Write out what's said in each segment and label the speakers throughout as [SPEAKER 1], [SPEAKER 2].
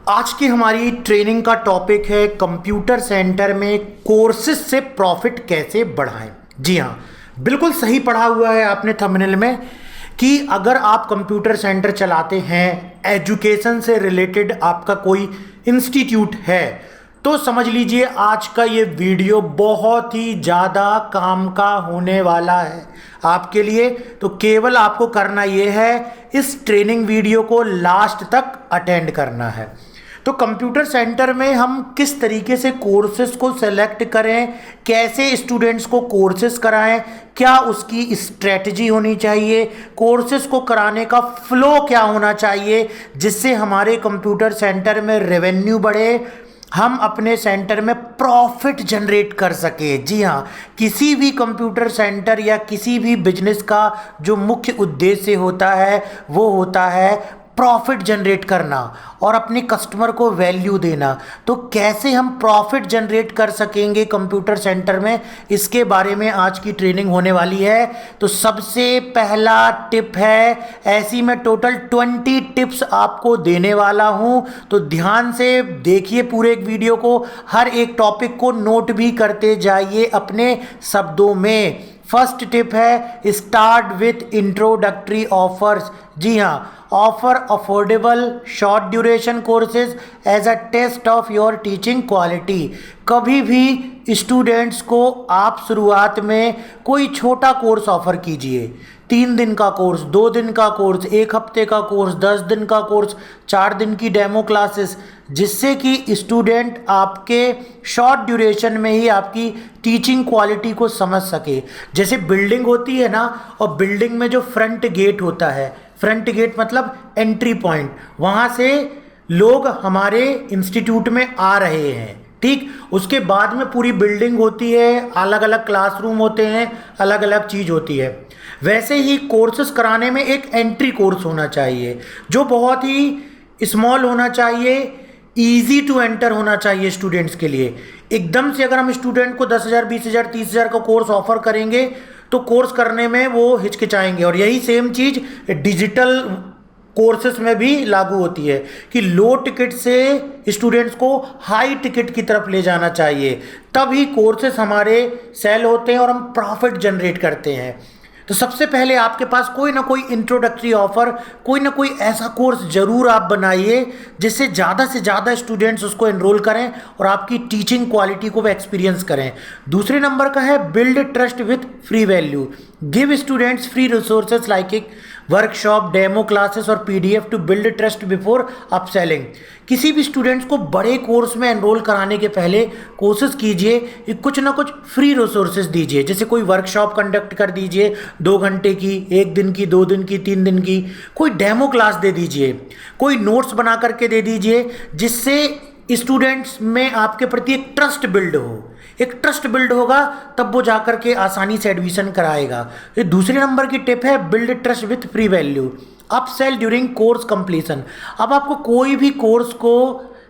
[SPEAKER 1] आज की हमारी ट्रेनिंग का टॉपिक है कंप्यूटर सेंटर में कोर्सेज से प्रॉफिट कैसे बढ़ाएं। जी हाँ, बिल्कुल सही पढ़ा हुआ है आपने थंबनेल में कि अगर आप कंप्यूटर सेंटर चलाते हैं, एजुकेशन से रिलेटेड आपका कोई इंस्टीट्यूट है, तो समझ लीजिए आज का ये वीडियो बहुत ही ज़्यादा काम का होने वाला है आपके लिए। तो केवल आपको करना ये है, इस ट्रेनिंग वीडियो को लास्ट तक अटेंड करना है। तो कंप्यूटर सेंटर में हम किस तरीके से कोर्सेज को सेलेक्ट करें, कैसे स्टूडेंट्स को कोर्सेज कराएं, क्या उसकी स्ट्रेटजी होनी चाहिए, कोर्सेज को कराने का फ्लो क्या होना चाहिए जिससे हमारे कंप्यूटर सेंटर में रेवेन्यू बढ़े, हम अपने सेंटर में प्रॉफिट जनरेट कर सके। जी हाँ, किसी भी कंप्यूटर सेंटर या किसी भी बिजनेस का जो मुख्य उद्देश्य होता है वो होता है प्रॉफिट जनरेट करना और अपने कस्टमर को वैल्यू देना। तो कैसे हम प्रॉफिट जनरेट कर सकेंगे कंप्यूटर सेंटर में, इसके बारे में आज की ट्रेनिंग होने वाली है। तो सबसे पहला टिप है, ऐसी मैं टोटल 20 टिप्स आपको देने वाला हूं, तो ध्यान से देखिए पूरे एक वीडियो को, हर एक टॉपिक को नोट भी करते जाइए अपने शब्दों में। फर्स्ट टिप है, स्टार्ट विथ इंट्रोडक्टरी ऑफर्स। जी हाँ, offer affordable short duration courses as a taste of your teaching quality. कभी भी स्टूडेंट्स को आप शुरुआत में कोई छोटा कोर्स ऑफर कीजिए, 3 दिन का कोर्स, 2 दिन का कोर्स, 1 हफ्ते का कोर्स, 10 दिन का कोर्स, 4 दिन की डेमो क्लासेस, जिससे कि स्टूडेंट आपके शॉर्ट ड्यूरेशन में ही आपकी टीचिंग क्वालिटी को समझ सके। जैसे बिल्डिंग होती है ना, और बिल्डिंग में जो फ्रंट गेट होता है, फ्रंट गेट मतलब एंट्री पॉइंट, वहाँ से लोग हमारे इंस्टीट्यूट में आ रहे हैं, ठीक। उसके बाद में पूरी बिल्डिंग होती है, अलग अलग क्लासरूम होते हैं, अलग अलग चीज़ होती है। वैसे ही कोर्सेज कराने में एक एंट्री कोर्स होना चाहिए जो बहुत ही स्मॉल होना चाहिए, ईजी टू एंटर होना चाहिए स्टूडेंट्स के लिए। एकदम से अगर हम स्टूडेंट को 10,000, 20,000, 30,000 का कोर्स ऑफर करेंगे तो कोर्स करने में वो हिचकिचाएंगे। और यही सेम चीज़ डिजिटल कोर्सेस में भी लागू होती है कि लो टिकट से स्टूडेंट्स को हाई टिकट की तरफ ले जाना चाहिए, तभी कोर्सेस हमारे सेल होते हैं और हम प्रॉफिट जनरेट करते हैं। तो सबसे पहले आपके पास कोई ना कोई इंट्रोडक्टरी ऑफर, कोई ना कोई ऐसा कोर्स जरूर आप बनाइए जिससे ज़्यादा से ज़्यादा स्टूडेंट्स उसको एनरोल करें और आपकी टीचिंग क्वालिटी को एक्सपीरियंस करें। दूसरे नंबर का है build trust with free value. Give students free resources like workshop, demo classes और PDF to build trust before upselling. किसी भी स्टूडेंट्स को बड़े कोर्स में एनरोल कराने के पहले कोशिश कीजिए कि कुछ ना कुछ फ्री रिसोर्सेज दीजिए। जैसे कोई वर्कशॉप कंडक्ट कर दीजिए 2 घंटे की, 1 दिन की, 2 दिन की, 3 दिन की, कोई डेमो क्लास दे दीजिए, कोई नोट्स बना करके दे दीजिए, जिससे स्टूडेंट्स में आपके प्रति एक ट्रस्ट बिल्ड हो। एक ट्रस्ट बिल्ड होगा तब वो जाकर के आसानी से एडमिशन कराएगा। ये दूसरे नंबर की टिप है, build trust with free value. Upsell during course completion. अब आपको कोई भी कोर्स को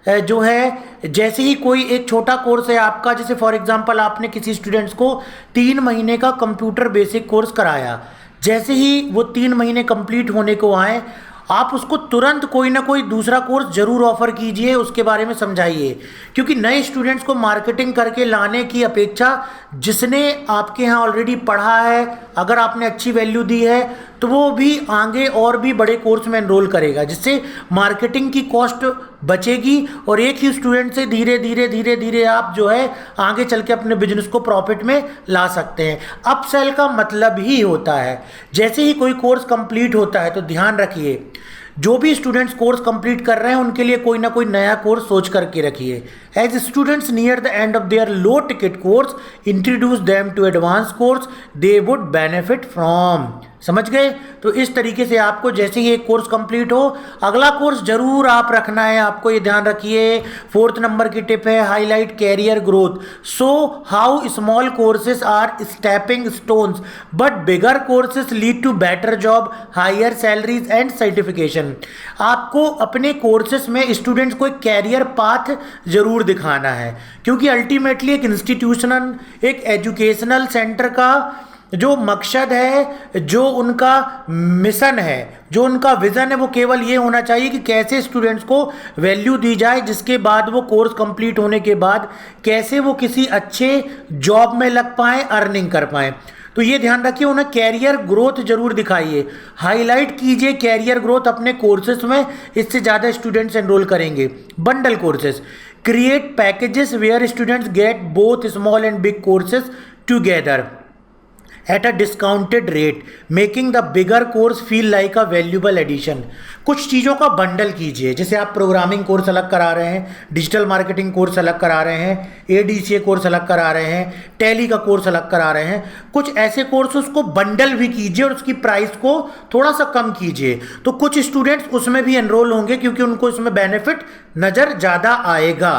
[SPEAKER 1] जो है, जैसे ही कोई एक छोटा कोर्स है आपका, जैसे फॉर एग्जांपल आपने किसी स्टूडेंट्स को 3 महीने का कंप्यूटर बेसिक कोर्स कराया, जैसे ही वो 3 महीने कंप्लीट होने को आए, आप उसको तुरंत कोई ना कोई दूसरा कोर्स जरूर ऑफर कीजिए, उसके बारे में समझाइए। क्योंकि नए स्टूडेंट्स को मार्केटिंग करके लाने की अपेक्षा जिसने आपके यहाँ ऑलरेडी पढ़ा है, अगर आपने अच्छी वैल्यू दी है तो वो भी आगे और भी बड़े कोर्स में एनरोल करेगा, जिससे मार्केटिंग की कॉस्ट बचेगी और एक ही स्टूडेंट से धीरे धीरे धीरे धीरे आप जो है आगे चल के अपने बिजनेस को प्रॉफिट में ला सकते हैं। अपसेल का मतलब ही होता है, जैसे ही कोई कोर्स कंप्लीट होता है तो ध्यान रखिए, जो भी स्टूडेंट्स कोर्स कंप्लीट कर रहे हैं उनके लिए कोई ना कोई नया कोर्स सोच करके रखिए। As students near the end of their low ticket course, introduce them to advance course they would benefit from. समझ गए? तो इस तरीके से आपको जैसे ही एक कोर्स कंप्लीट हो, अगला कोर्स जरूर आप रखना है, आपको ये ध्यान रखिए। 4th नंबर की टिप है, highlight career growth. So how small courses are stepping stones but bigger courses lead to better job, higher salaries and certification. आपको अपने कोर्सेज में स्टूडेंट्स को एक कैरियर पाथ जरूर दिखाना है, क्योंकि अल्टीमेटली एक इंस्टीट्यूशनल, एक एजुकेशनल सेंटर का जो मकसद है, जो उनका मिशन है, जो उनका विजन है, वो केवल ये होना चाहिए कि कैसे स्टूडेंट्स को वैल्यू दी जाए, जिसके बाद वो कोर्स कंप्लीट होने के बाद कैसे वो किसी अच्छे जॉब में लग पाए, अर्निंग कर पाए। तो ये ध्यान रखिए, उन्हें कैरियर ग्रोथ जरूर दिखाइए, हाईलाइट कीजिए कैरियर ग्रोथ अपने कोर्सेज में, इससे ज़्यादा स्टूडेंट्स एनरोल करेंगे। Bundle courses, create packages where students get both small and big courses together at a discounted rate, making the bigger course feel like a valuable addition। कुछ चीज़ों का bundle कीजिए, जैसे आप प्रोग्रामिंग कोर्स अलग करा रहे हैं, डिजिटल मार्केटिंग कोर्स अलग करा रहे हैं, ADCA कोर्स अलग करा रहे हैं, टैली का कोर्स अलग करा रहे हैं, कुछ ऐसे कोर्स उसको बंडल भी कीजिए और उसकी प्राइस को थोड़ा सा कम कीजिए, तो कुछ स्टूडेंट्स उसमें भी एनरोल होंगे क्योंकि उनको इसमें बेनिफिट नज़र ज़्यादा आएगा।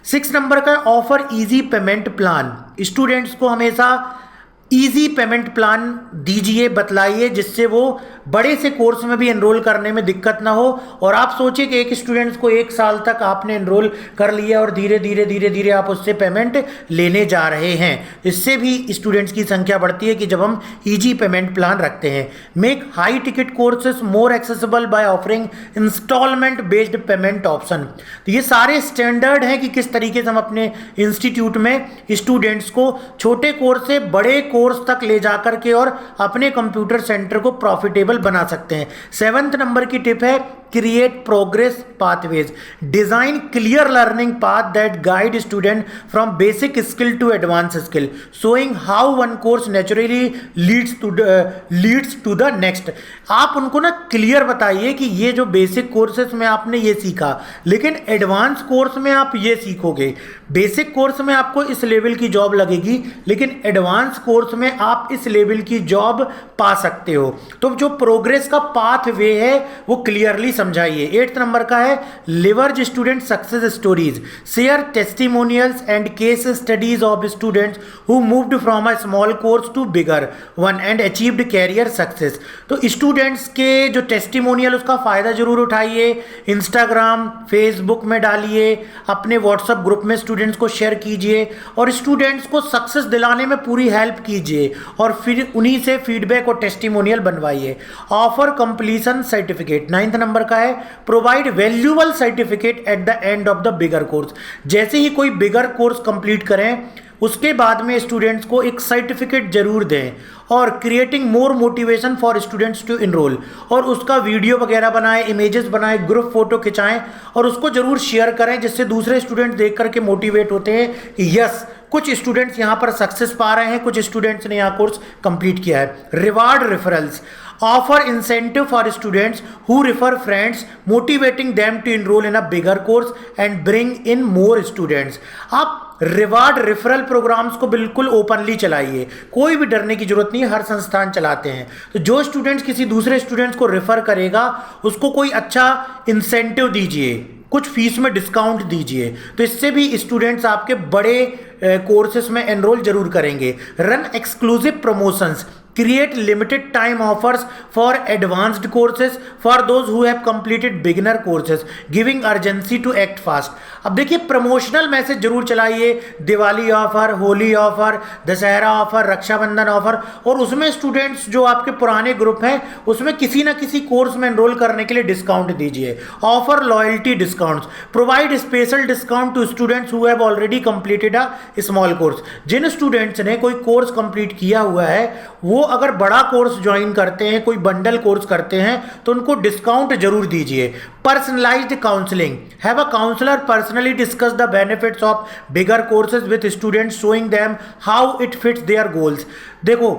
[SPEAKER 1] 6 नंबर का offer easy payment plan, students को हमेशा ईजी पेमेंट प्लान दीजिए, बतलाइए, जिससे वो बड़े से कोर्स में भी एनरोल करने में दिक्कत ना हो। और आप सोचिए कि एक स्टूडेंट्स को 1 साल तक आपने एनरोल कर लिया और धीरे धीरे आप उससे पेमेंट लेने जा रहे हैं, इससे भी स्टूडेंट्स की संख्या बढ़ती है कि जब हम ईजी पेमेंट प्लान रखते हैं। Make high ticket courses more accessible by offering instalment based payment option. तो ये सारे स्टैंडर्ड हैं कि किस तरीके से हम अपने इंस्टीट्यूट में स्टूडेंट्स को छोटे कोर्स से बड़े कोर्स तक ले जाकर के और अपने कंप्यूटर सेंटर को प्रॉफिटेबल बना सकते हैं। 7th नंबर की टिप है create progress pathways, design clear learning path that guide student from basic skill to advance skill, showing how one course naturally leads to the next. आप उनको ना clear बताइए कि ये जो बेसिक कोर्सेज में आपने ये सीखा, लेकिन एडवांस कोर्स में आप ये सीखोगे। बेसिक कोर्स में आपको इस लेवल की जॉब लगेगी, लेकिन एडवांस कोर्स में आप इस लेवल की जॉब पा सकते हो। तो जो प्रोग्रेस का पाथ वे है वो क्लियरली समझाइए। 8th नंबर का है leverage student success stories, share testimonials and case studies of students who moved from a small course to bigger one and achieved career success. तो स्टूडेंट्स के जो टेस्टिमोनियल उसका फायदा जरूर उठाइए, इंस्टाग्राम फेसबुक में डालिए, अपने व्हाट्सएप ग्रुप में स्टूडेंट्स को शेयर कीजिए और स्टूडेंट्स को सक्सेस दिलाने में पूरी हेल्प कीजिए और फिर उन्हीं से फीडबैक और टेस्टिमोनियल बनवाइए। Offer completion certificate, 9th number का है provide valuable certificate at the end of the bigger course. जैसे ही कोई बिगर कोर्स कंप्लीट करें उसके बाद में स्टूडेंट्स को एक सर्टिफिकेट जरूर दें और creating more motivation for students to enrol, और उसका वीडियो वगैरह बनाएं, इमेजेस बनाएं, ग्रुप फोटो खिंचाएं और उसको जरूर शेयर करें, जिससे दूसरे स्टूडेंट्स देख करके मोटिवेट होते हैं कि यस कुछ स्टूडेंट्स यहाँ पर सक्सेस पा रहे हैं, कुछ स्टूडेंट्स ने यहाँ कोर्स कंप्लीट किया है। Reward referrals, offer incentive for students who refer friends, motivating them to enroll in a bigger course and bring in more students। आप रिवार्ड रेफरल प्रोग्राम्स को बिल्कुल ओपनली चलाइए, कोई भी डरने की जरूरत नहीं, हर संस्थान चलाते हैं। तो जो स्टूडेंट्स किसी दूसरे स्टूडेंट्स को रेफर करेगा उसको कोई अच्छा इंसेंटिव दीजिए, कुछ फीस में डिस्काउंट दीजिए, तो इससे भी स्टूडेंट्स आपके बड़े कोर्सेस में एनरोल जरूर करेंगे। Run exclusive promotions, create limited time offers for advanced courses for those who have completed beginner courses, giving urgency to act fast। अब देखिए प्रमोशनल मैसेज जरूर चलाइए, Diwali offer, Holi offer, Dussehra offer, Rakshabandhan offer, और उसमें स्टूडेंट्स जो आपके पुराने ग्रुप हैं उसमें किसी ना किसी कोर्स में एनरोल करने के लिए डिस्काउंट दीजिए। Offer loyalty discounts, provide special discount to students who have already completed a small course. जिन स्टूडेंट्स ने कोई कोर्स कंप्लीट किया हुआ है वो अगर बड़ा कोर्स ज्वाइन करते हैं, कोई बंडल कोर्स करते हैं, तो उनको डिस्काउंट जरूर दीजिए। Personalised counselling, have a counsellor personally discuss the benefits of bigger courses with students, showing them how it fits their goals. देखो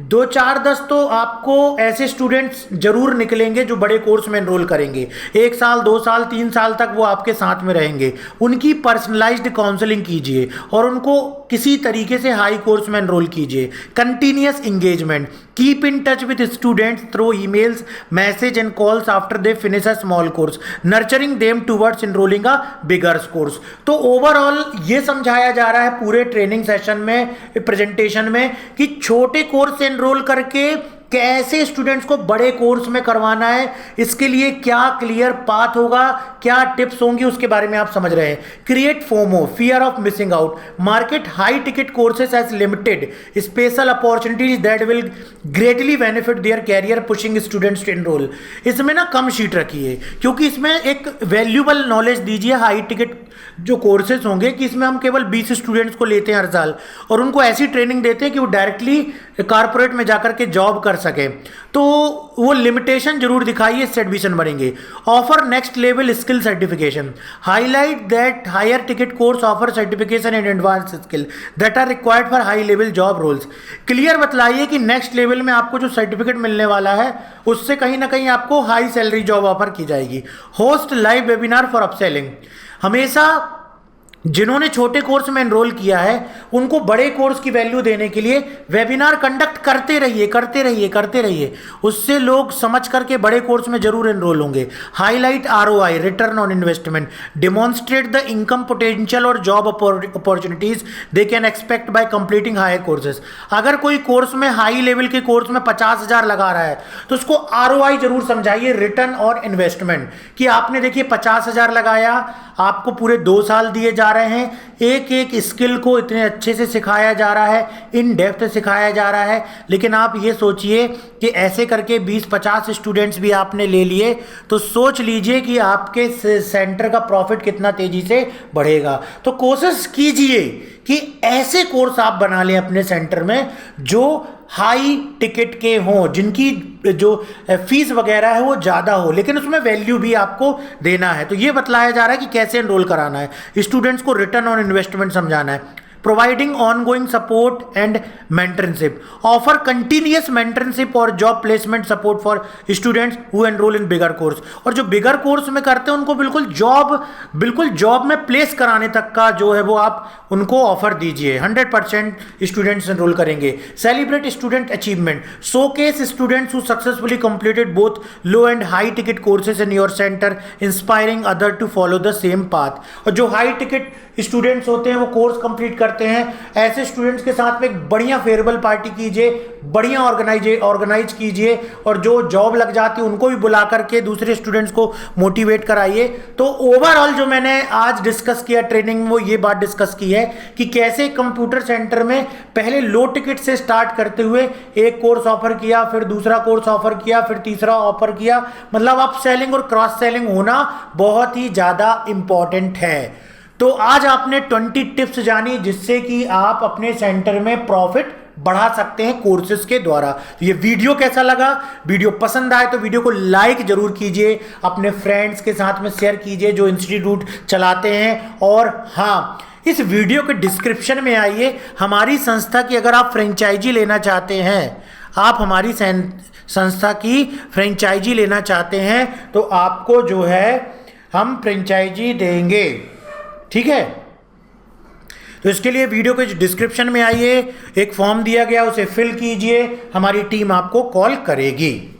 [SPEAKER 1] 2 4 10 तो आपको ऐसे स्टूडेंट्स जरूर निकलेंगे जो बड़े कोर्स में एनरोल करेंगे, 1 साल 2 साल 3 साल तक वो आपके साथ में रहेंगे। उनकी पर्सनलाइज्ड काउंसलिंग कीजिए और उनको किसी तरीके से हाई कोर्स में एनरोल कीजिए। Continuous engagement, keep in touch with students through emails, message and calls after they finish a small course, nurturing them towards enrolling a bigger course. तो ओवरऑल ये समझाया जा रहा है पूरे ट्रेनिंग सेशन में, प्रेजेंटेशन में, कि छोटे कोर्स से एनरोल करके कैसे स्टूडेंट्स को बड़े कोर्स में करवाना है, इसके लिए क्या क्लियर पाथ होगा, क्या टिप्स होंगी उसके बारे में आप समझ रहे हैं। Create FOMO, fear of missing out, market high ticket courses as limited special opportunities that will greatly benefit their career, pushing students to enrol. इसमें ना कम शीट रखिए, क्योंकि इसमें एक वैल्यूबल नॉलेज दीजिए हाई टिकट जो कोर्सेज होंगे, कि इसमें हम केवल 20 स्टूडेंट्स को लेते हैं हर साल और उनको ऐसी ट्रेनिंग देते हैं कि वो डायरेक्टली कारपोरेट में जाकर के जॉब कर सके। तो वो लिमिटेशन जरूर दिखाइए, इससे एडमिशन बढ़ेंगे। Offer next level skill certification, highlight that higher ticket course offer certification and advance skill that are required for high level job roles. Clear बतलाइए कि नेक्स्ट लेवल में आपको जो सर्टिफिकेट मिलने वाला है उससे कहीं ना कहीं आपको हाई सैलरी जॉब ऑफर की जाएगी। Host live webinar for upselling, हमेशा जिन्होंने छोटे कोर्स में एनरोल किया है उनको बड़े कोर्स की वैल्यू देने के लिए वेबिनार कंडक्ट करते रहिए, करते रहिए, करते रहिए, उससे लोग समझ करके बड़े कोर्स में जरूर एनरोल होंगे। Highlight ROI, return on investment, demonstrate the income potential और job opportunities they can expect by completing higher courses. अगर कोई कोर्स में हाई लेवल के कोर्स में 50,000 लगा रहा है तो उसको आरओआई जरूर समझाइए, रिटर्न और इन्वेस्टमेंट, कि आपने देखिए 50,000 लगाया, आपको पूरे 2 साल दिए जा रहे हैं, एक एक स्किल को इतने अच्छे से सिखाया जा रहा है, इन डेप्थ सिखाया जा रहा है। लेकिन आप ये सोचिए कि ऐसे करके 20-50 स्टूडेंट्स भी आपने ले लिए तो सोच लीजिए कि आपके सेंटर का प्रॉफिट कितना तेजी से बढ़ेगा। तो कोशिश कीजिए कि ऐसे कोर्स आप बना लें अपने सेंटर में जो हाई टिकट के हों, जिनकी जो फीस वगैरह है वो ज़्यादा हो, लेकिन उसमें वैल्यू भी आपको देना है। तो ये बतलाया जा रहा है कि कैसे एनरोल कराना है, स्टूडेंट्स को रिटर्न ऑन इन्वेस्टमेंट समझाना है। Providing ongoing support and mentorship, offer continuous mentorship और job placement support for students who enrol in bigger course. और जो बिगर कोर्स में करते हैं उनको बिल्कुल जॉब में प्लेस कराने तक का जो है वो आप उनको ऑफर दीजिए। 100% स्टूडेंट्स एनरोल करेंगे। Celebrate student achievement, showcase students who successfully completed both low and high ticket courses in your centre, inspiring other to follow the same path. और जो हाई टिकट स्टूडेंट्स होते हैं वो कोर्स कंप्लीट करते हैं, ऐसे students के साथ में एक बढ़िया फेयरवेल पार्टी कीजिए, बढ़िया ऑर्गेनाइज कीजिए, और जो जॉब लग जाती है उनको भी बुला करके दूसरे स्टूडेंट्स को मोटिवेट कराइए। तो ओवरऑल जो मैंने आज डिस्कस किया ट्रेनिंग में, वो ये बात डिस्कस की है कि कैसे कंप्यूटर सेंटर में पहले लो टिकट से स्टार्ट करते हुए एक कोर्स ऑफर किया, फिर दूसरा कोर्स ऑफर किया, फिर तीसरा ऑफर किया। मतलब अप सेलिंग और क्रॉस सेलिंग होना बहुत ही ज़्यादा इंपॉर्टेंट है। तो आज आपने 20 टिप्स जानी जिससे कि आप अपने सेंटर में प्रॉफिट बढ़ा सकते हैं कोर्सेज के द्वारा। तो ये वीडियो कैसा लगा? वीडियो पसंद आए तो वीडियो को लाइक जरूर कीजिए, अपने फ्रेंड्स के साथ में शेयर कीजिए जो इंस्टीट्यूट चलाते हैं। और हाँ, इस वीडियो के डिस्क्रिप्शन में आइए, हमारी संस्था की अगर आप फ्रेंचाइजी लेना चाहते हैं, आप हमारी संस्था की फ्रेंचाइजी लेना चाहते हैं तो आपको जो है हम फ्रेंचाइजी देंगे, ठीक है। तो इसके लिए वीडियो के डिस्क्रिप्शन में आइए, एक फॉर्म दिया गया उसे फिल कीजिए, हमारी टीम आपको कॉल करेगी।